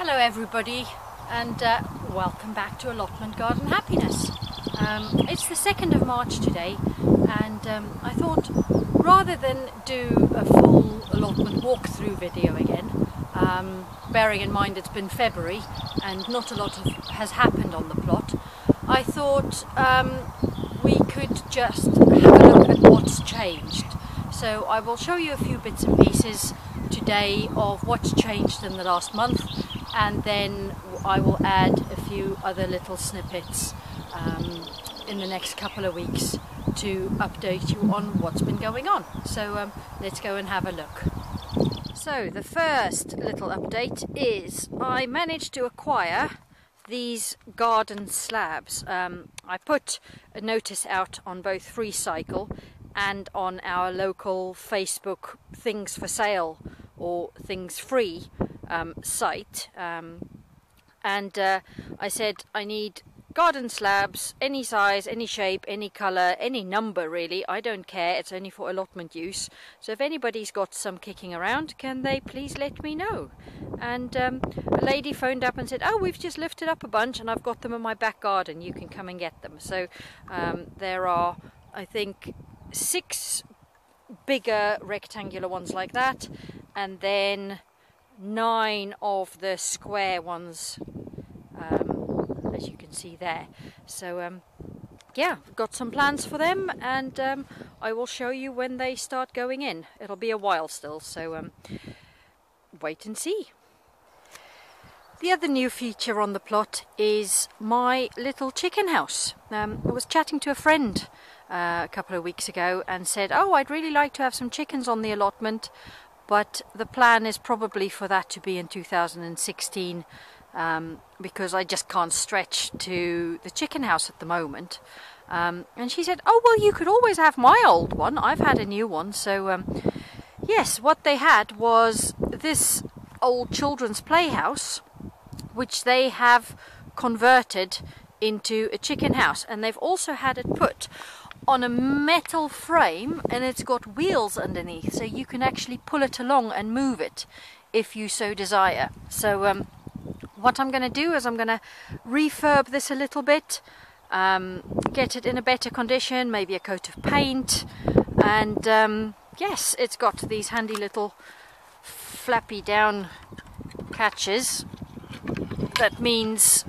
Hello everybody, and welcome back to Allotment Garden Happiness. It's the 2nd of March today, and I thought rather than do a full allotment walkthrough video again, bearing in mind it's been February and not a lot has happened on the plot, I thought we could just have a look at what's changed. So I will show you a few bits and pieces today of what's changed in the last month, and then I will add a few other little snippets in the next couple of weeks to update you on what's been going on. So let's go and have a look. So the first little update is I managed to acquire these garden slabs. I put a notice out on both Free Cycle and on our local Facebook things for sale or things free site, and I said I need garden slabs, any size, any shape, any colour, any number really, I don't care, it's only for allotment use. So if anybody's got some kicking around, can they please let me know? And a lady phoned up and said, oh, we've just lifted up a bunch and I've got them in my back garden, you can come and get them. So there are, I think, 6 bigger rectangular ones like that, and then 9 of the square ones, as you can see there. So yeah, got some plans for them, and I will show you when they start going in. It'll be a while still, so wait and see. The other new feature on the plot is my little chicken house. I was chatting to a friend a couple of weeks ago and said, oh, I'd really like to have some chickens on the allotment, but the plan is probably for that to be in 2016, because I just can't stretch to the chicken house at the moment. And she said, oh, well, you could always have my old one. I've had a new one. So yes, what they had was this old children's playhouse, which they have converted into a chicken house, and they've also had it put on a metal frame, and it's got wheels underneath, so you can actually pull it along and move it if you so desire. So what I'm going to do is I'm going to refurb this a little bit, get it in a better condition, maybe a coat of paint, and yes, it's got these handy little flappy down catches. That means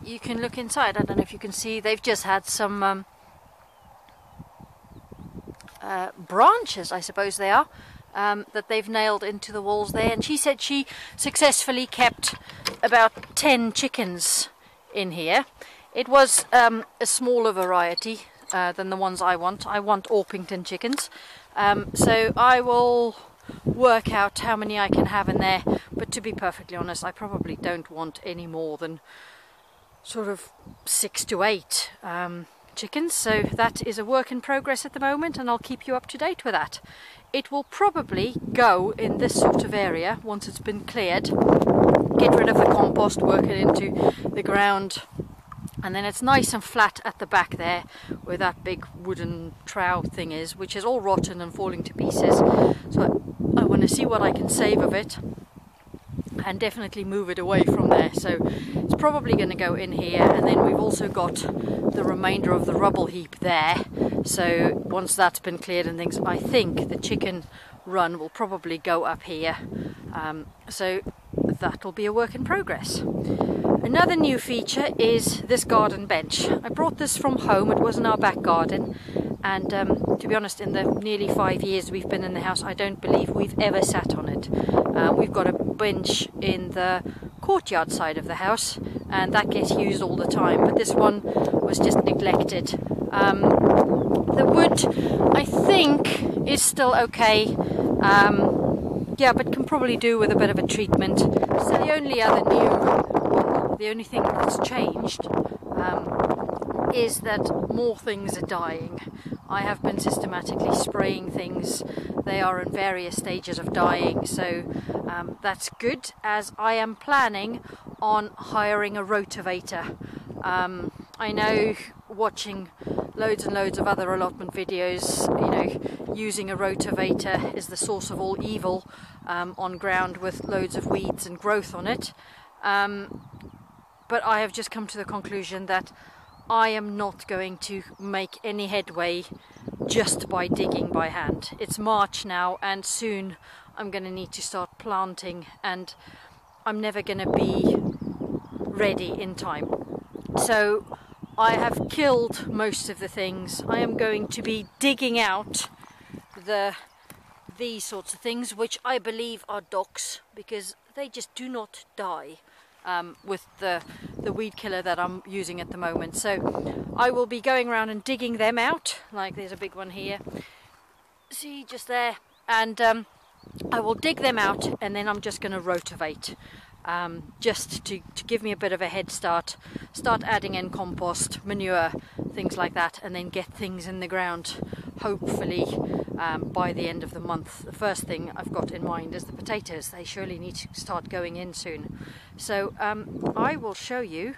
you can look inside. I don't know if you can see, they've just had some branches, I suppose they are, that they've nailed into the walls there, and she said she successfully kept about 10 chickens in here. It was a smaller variety than the ones I want. I want Orpington chickens, so I will work out how many I can have in there, but to be perfectly honest, I probably don't want any more than sort of 6 to 8 chickens. So that is a work in progress at the moment, and I'll keep you up to date with that. It will probably go in this sort of area once it's been cleared, get rid of the compost, work it into the ground, and then it's nice and flat at the back there where that big wooden trowel thing is, which is all rotten and falling to pieces. So I want to see what I can save of it and definitely move it away from there. So it's probably going to go in here, and then we've also got the remainder of the rubble heap there. So once that's been cleared and things, I think the chicken run will probably go up here. So that'll be a work in progress. Another new feature is this garden bench. I brought this from home, it was in our back garden, and to be honest, in the nearly 5 years we've been in the house, I don't believe we've ever sat on it. We've got a bench in the courtyard side of the house, and that gets used all the time, but this one was just neglected. The wood, I think, is still okay, yeah, but can probably do with a bit of a treatment. So the only thing that's changed is that more things are dying. I have been systematically spraying things. They are in various stages of dying, so that's good, as I am planning on hiring a rotavator. I know, watching loads and loads of other allotment videos, you know, using a rotavator is the source of all evil on ground with loads of weeds and growth on it. But I have just come to the conclusion that I am not going to make any headway just by digging by hand. It's March now, and soon I'm going to need to start planting, and I'm never going to be ready in time. So I have killed most of the things. I am going to be digging out these sorts of things, which I believe are docks, because they just do not die with the weed killer that I'm using at the moment. So I will be going around and digging them out. Like there's a big one here, see, just there, and I will dig them out, and then I'm just going to rotivate, just to give me a bit of a head start adding in compost, manure, things like that, and then get things in the ground hopefully by the end of the month. The first thing I've got in mind is the potatoes. They surely need to start going in soon. So I will show you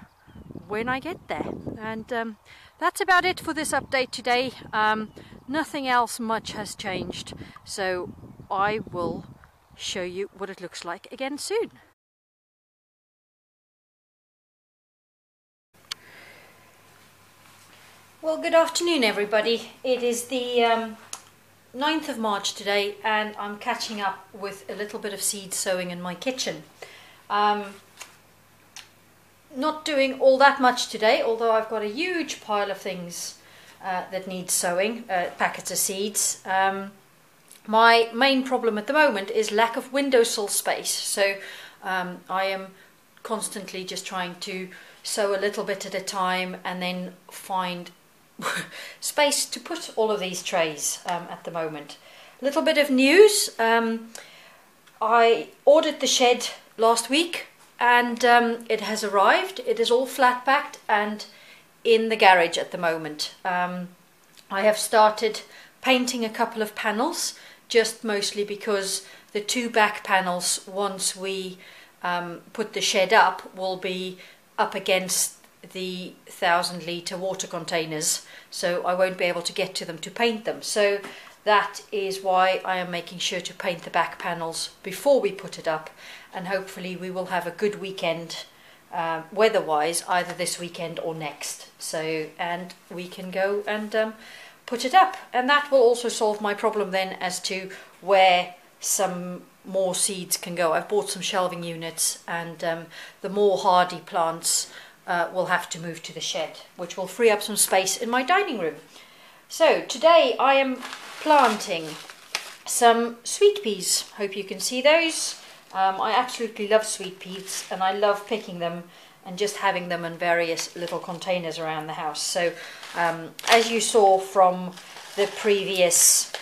when I get there. And that's about it for this update today. Nothing else much has changed. So I will show you what it looks like again soon. Well, good afternoon everybody. It is the 9th of March today, and I'm catching up with a little bit of seed sowing in my kitchen. Not doing all that much today, although I've got a huge pile of things that need sowing, packets of seeds. My main problem at the moment is lack of windowsill space, so I am constantly just trying to sow a little bit at a time and then find space to put all of these trays at the moment. A little bit of news. I ordered the shed last week, and it has arrived. It is all flat packed and in the garage at the moment. I have started painting a couple of panels, just mostly because the two back panels, once we put the shed up, will be up against the 1,000-litre water containers, so I won't be able to get to them to paint them. So that is why I am making sure to paint the back panels before we put it up, and hopefully we will have a good weekend weather-wise, either this weekend or next, so and we can go and put it up, and that will also solve my problem then as to where some more seeds can go. I've bought some shelving units, and the more hardy plants will have to move to the shed, which will free up some space in my dining room. So today I am planting some sweet peas. Hope you can see those. I absolutely love sweet peas, and I love picking them and just having them in various little containers around the house. So as you saw from the previous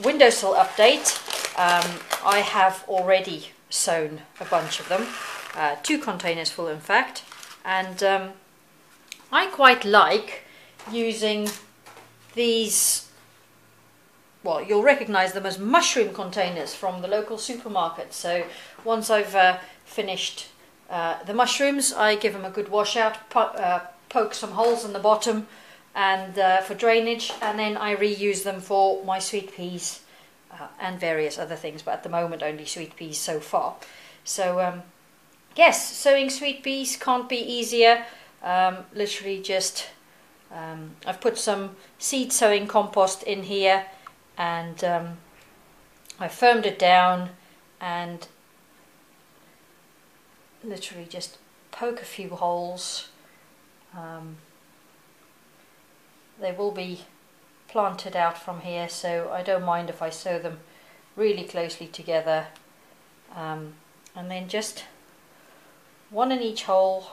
windowsill update, I have already sown a bunch of them, 2 containers full in fact. And I quite like using these, well, you'll recognize them as mushroom containers from the local supermarket. So once I've finished the mushrooms, I give them a good wash out, poke some holes in the bottom and for drainage, and then I reuse them for my sweet peas and various other things, but at the moment only sweet peas so far. So yes, sowing sweet peas can't be easier. Literally just, I've put some seed sowing compost in here, and I firmed it down and literally just poke a few holes. They will be planted out from here, so I don't mind if I sow them really closely together, and then just one in each hole.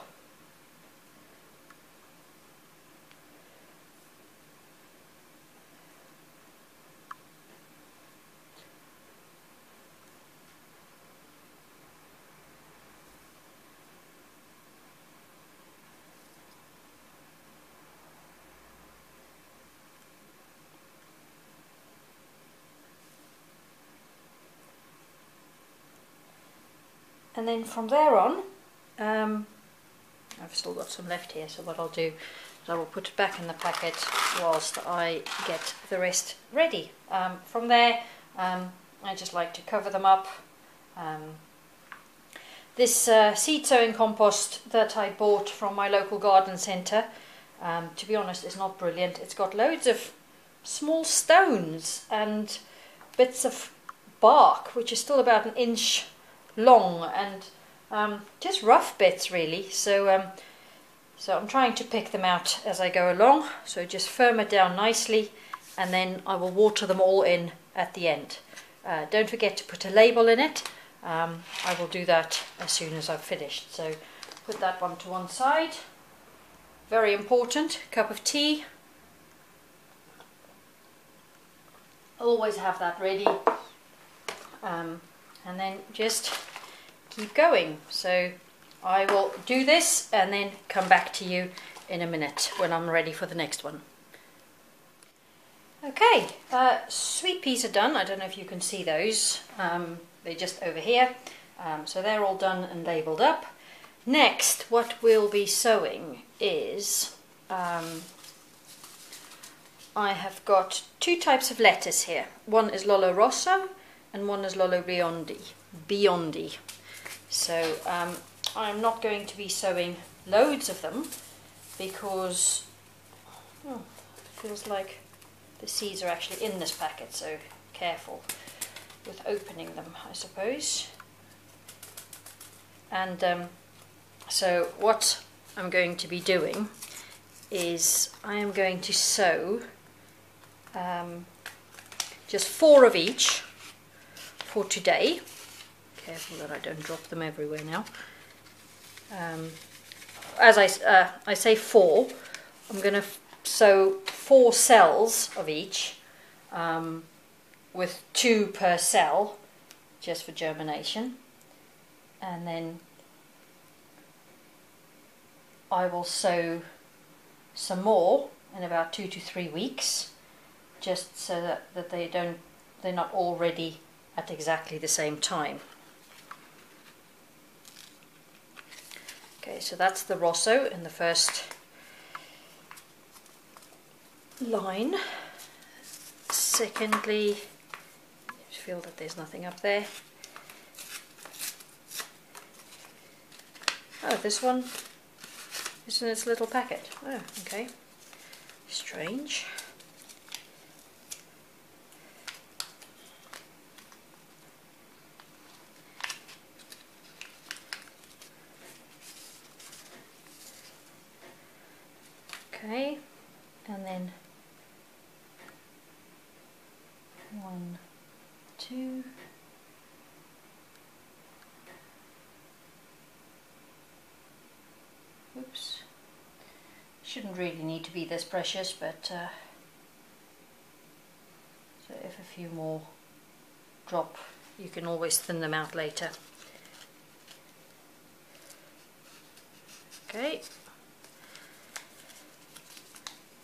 And then from there on, I've still got some left here, so what I'll do is So I will put it back in the packet whilst I get the rest ready. From there, I just like to cover them up. This seed sowing compost that I bought from my local garden centre, to be honest, is not brilliant. It's got loads of small stones and bits of bark, which is still about 1 inch long, and just rough bits really. So I'm trying to pick them out as I go along. So just firm it down nicely, and then I will water them all in at the end. Don't forget to put a label in it. I will do that as soon as I've finished. So put that one to one side. Very important, cup of tea. Always have that ready. And then just keep going. So I will do this and then come back to you in a minute when I'm ready for the next one. Okay, sweet peas are done. I don't know if you can see those. They're just over here. So they're all done and labelled up. Next, what we'll be sowing is, I have got 2 types of lettuce here. One is Lollo Rosso and one is Lollo Biondi. So I'm not going to be sowing loads of them because it feels like the seeds are actually in this packet, so careful with opening them, I suppose. And so what I'm going to be doing is I am going to sow just 4 of each for today. Careful that I don't drop them everywhere now. As I say 4, I'm going to sow 4 cells of each, with 2 per cell, just for germination. And then I will sow some more in about 2 to 3 weeks, just so that they're not all ready at exactly the same time. Okay, so that's the Rosso in the first line. Secondly, I feel that there's nothing up there. Oh, this one is in its little packet. Oh, okay. Strange. Okay, and then 1, 2. Oops. Shouldn't really need to be this precious, but so if a few more drop, you can always thin them out later. Okay.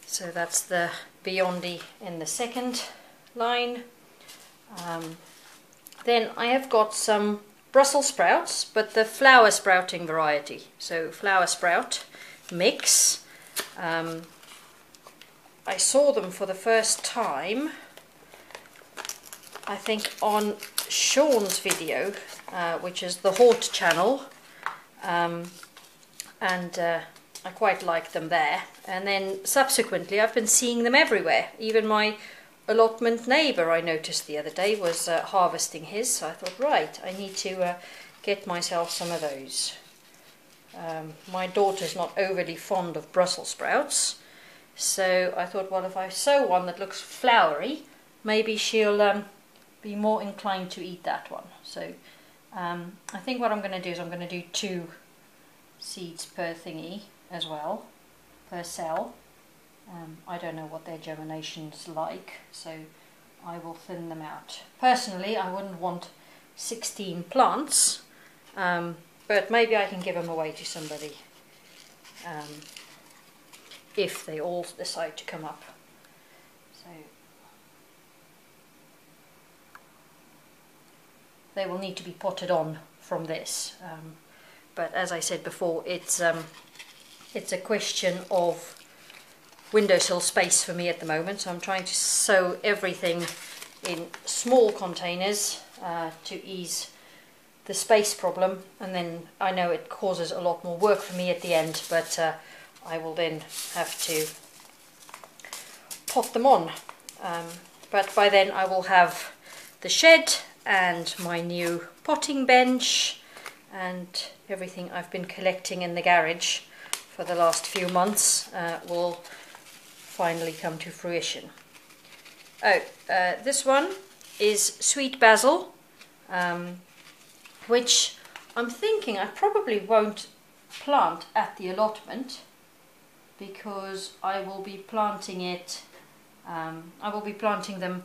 So that's the Biondi in the second line. Then I have got some Brussels sprouts, but the flower sprouting variety. So flower sprout mix. I saw them for the first time, I think, on Sean's video, which is the Hort channel, and I quite like them there. And then subsequently I've been seeing them everywhere. Even my allotment neighbour, I noticed the other day, was harvesting his, so I thought, right, I need to get myself some of those. My daughter's not overly fond of Brussels sprouts, so I thought, well, if I sow one that looks flowery, maybe she'll be more inclined to eat that one. So I think what I'm going to do is I'm going to do 2 seeds per thingy as well, per cell. I don't know what their germination's like, so I will thin them out. Personally, I wouldn't want 16 plants, but maybe I can give them away to somebody if they all decide to come up. So they will need to be potted on from this, but as I said before, it's a question of windowsill space for me at the moment, so I'm trying to sow everything in small containers to ease the space problem, and then I know it causes a lot more work for me at the end, but I will then have to pot them on. But by then I will have the shed and my new potting bench and everything I've been collecting in the garage for the last few months will finally come to fruition. This one is sweet basil, which I'm thinking I probably won't plant at the allotment, because I will be planting them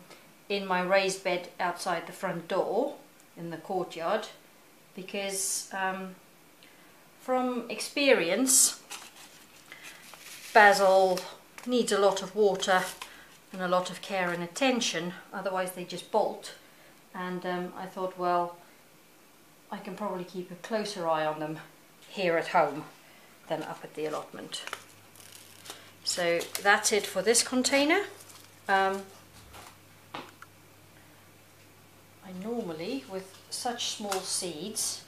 in my raised bed outside the front door in the courtyard, because from experience basil needs a lot of water and a lot of care and attention, otherwise they just bolt, and I thought, well, I can probably keep a closer eye on them here at home than up at the allotment. So that's it for this container. I normally, with such small seeds,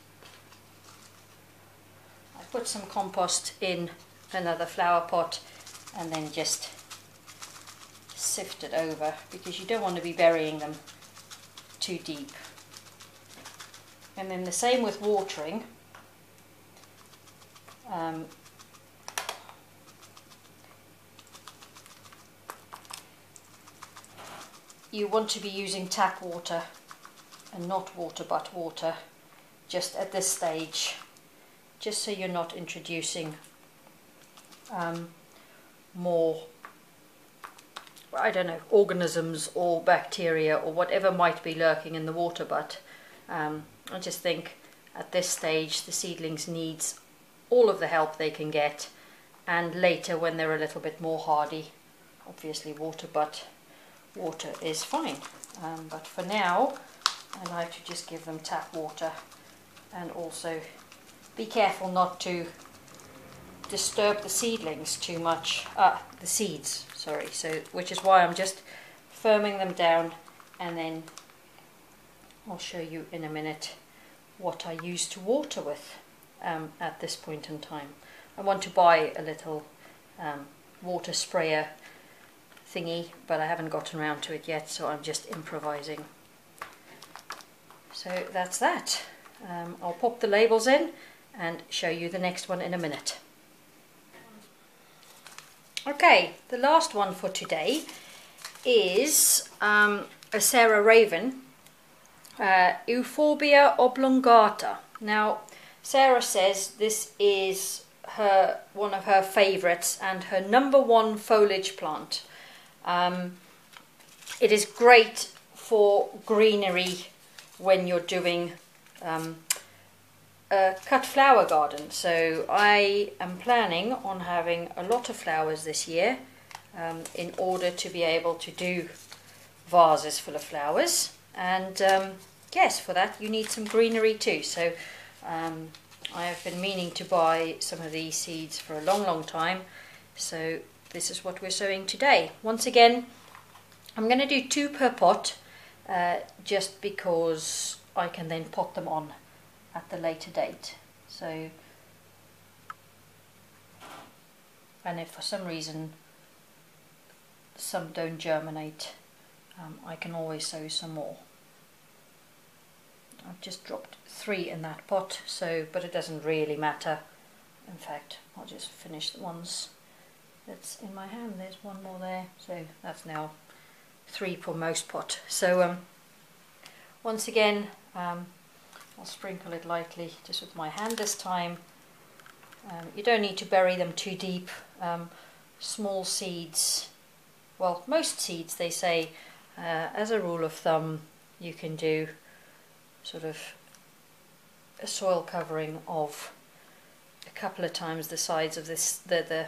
I put some compost in another flower pot and then just sift it over, because you don't want to be burying them too deep. And then the same with watering. You want to be using tap water and not water but water just at this stage, just so you're not introducing more, I don't know, organisms or bacteria or whatever might be lurking in the water. But I just think at this stage the seedlings needs all of the help they can get, and later when they're a little bit more hardy, obviously water is fine, but for now I like to just give them tap water, and also be careful not to disturb the seedlings too much, the seeds, sorry, so which is why I'm just firming them down, and then I'll show you in a minute what I use to water with at this point in time. I want to buy a little water sprayer thingy, but I haven't gotten around to it yet, so I'm just improvising. So that's that. I'll pop the labels in and show you the next one in a minute. Okay, the last one for today is a Sarah Raven, Euphorbia Oblongata. Now, Sarah says this is one of her favourites and her #1 foliage plant. It is great for greenery when you're doing a cut flower garden. So I am planning on having a lot of flowers this year in order to be able to do vases full of flowers. And yes, for that you need some greenery too. So I have been meaning to buy some of these seeds for a long time. So this is what we're sowing today. Once again, I'm going to do 2 per pot, just because I can then pot them on at the later date. So, and if for some reason some don't germinate, I can always sow some more. I've just dropped 3 in that pot, so, but it doesn't really matter. In fact, I'll just finish the ones that's in my hand. There's 1 more there, so that's now 3 per most pot. So once again, I'll sprinkle it lightly just with my hand this time. You don't need to bury them too deep. Small seeds, well, most seeds, they say, as a rule of thumb, you can do sort of a soil covering of a couple of times the size of this, the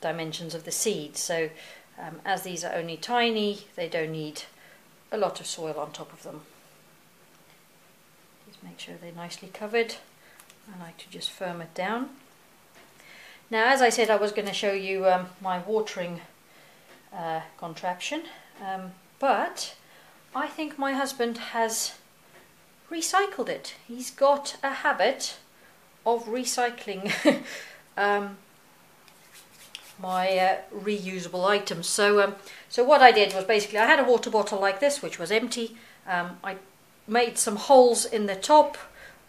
dimensions of the seed. So as these are only tiny, they don't need a lot of soil on top of them. Just make sure they're nicely covered. I like to just firm it down. Now, as I said, I was going to show you my watering contraption, but I think my husband has recycled it. He's got a habit of recycling my reusable items. So what I did was basically I had a water bottle like this, which was empty. I made some holes in the top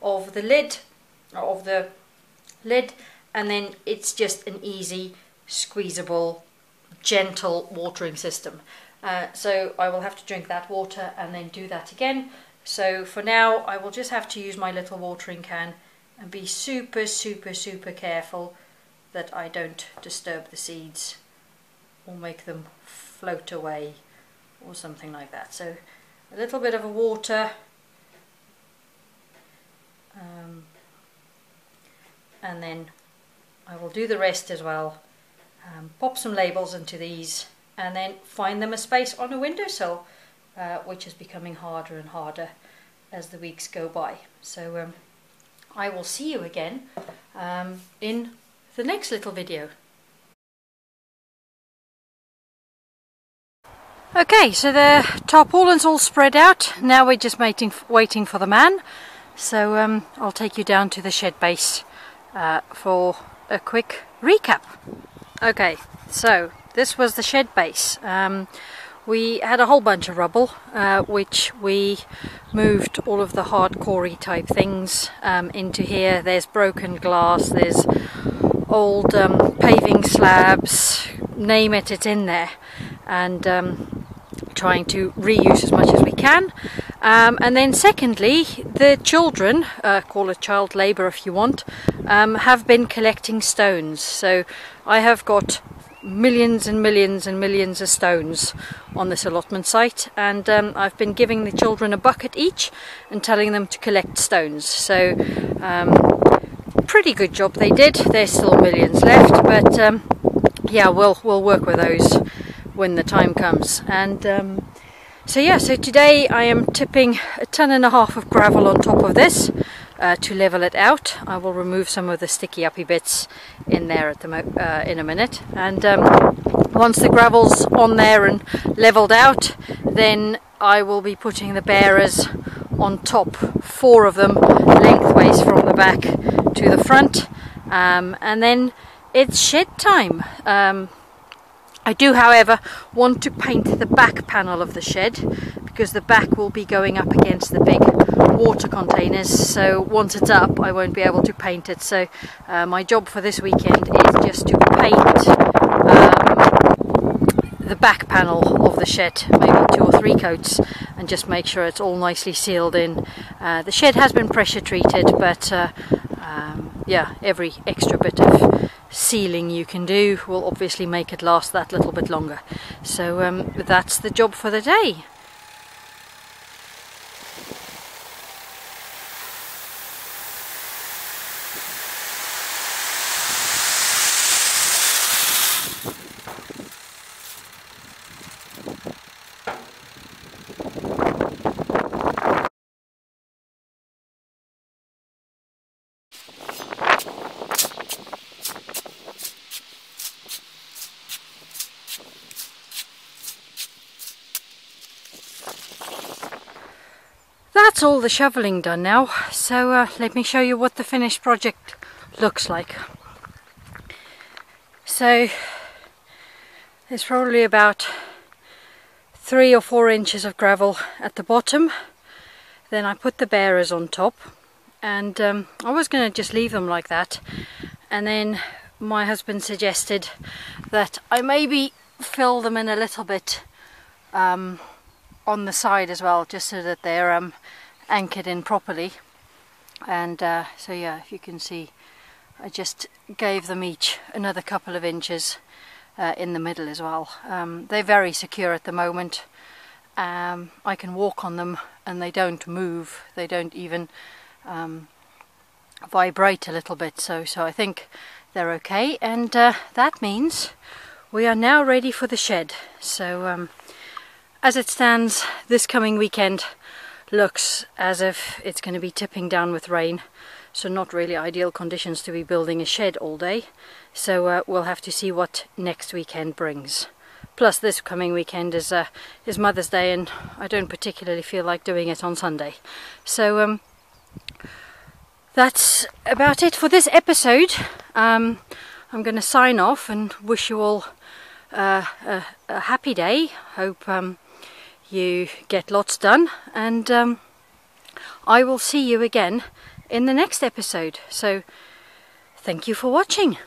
of the lid, and then it's just an easy, squeezable, gentle watering system. So I will have to drink that water and then do that again. So for now I will just have to use my little watering can and be super careful that I don't disturb the seeds or make them float away or something like that. So a little bit of a water, and then I will do the rest as well. Pop some labels into these and then find them a space on a windowsill, which is becoming harder and harder as the weeks go by. So I will see you again in the next little video. Okay, so the tarpaulin's all spread out. Now we're just waiting for the man. So I'll take you down to the shed base for a quick recap. Okay, so this was the shed base. We had a whole bunch of rubble, which we moved all of the hardcore type things into here. There's broken glass, there's old paving slabs, name it, it's in there. And trying to reuse as much as we can. And then secondly, the children, call it child labour if you want, have been collecting stones. So I have got millions and millions and millions of stones on this allotment site, and I've been giving the children a bucket each and telling them to collect stones. So pretty good job they did. There's still millions left, but yeah, we'll work with those when the time comes. And so yeah, so today I am tipping 1.5 tons of gravel on top of this to level it out. I will remove some of the sticky uppy bits in there at in a minute, and once the gravel's on there and leveled out, then I will be putting the bearers on top, 4 of them lengthways from the back to the front, and then it's shed time. I do, however, want to paint the back panel of the shed, because the back will be going up against the big water containers, so once it's up I won't be able to paint it. So my job for this weekend is just to paint the back panel of the shed, maybe 2 or 3 coats, and just make sure it's all nicely sealed in. The shed has been pressure treated, but yeah, every extra bit of sealing you can do will obviously make it last that little bit longer. So that's the job for the day. That's all the shoveling done now, so let me show you what the finished project looks like. So there's probably about 3 or 4 inches of gravel at the bottom. Then I put the bearers on top, and I was going to just leave them like that, and then my husband suggested that I maybe fill them in a little bit on the side as well, just so that they're anchored in properly. And so yeah, if you can see, I just gave them each another couple of inches in the middle as well. They're very secure at the moment. I can walk on them and they don't move, they don't even vibrate a little bit, so I think they're okay. And that means we are now ready for the shed. So as it stands, this coming weekend looks as if it's going to be tipping down with rain, so not really ideal conditions to be building a shed all day. So we'll have to see what next weekend brings. Plus this coming weekend is Mother's Day, and I don't particularly feel like doing it on Sunday. So that's about it for this episode. I'm going to sign off and wish you all a happy day. Hope you get lots done, and I will see you again in the next episode. So thank you for watching.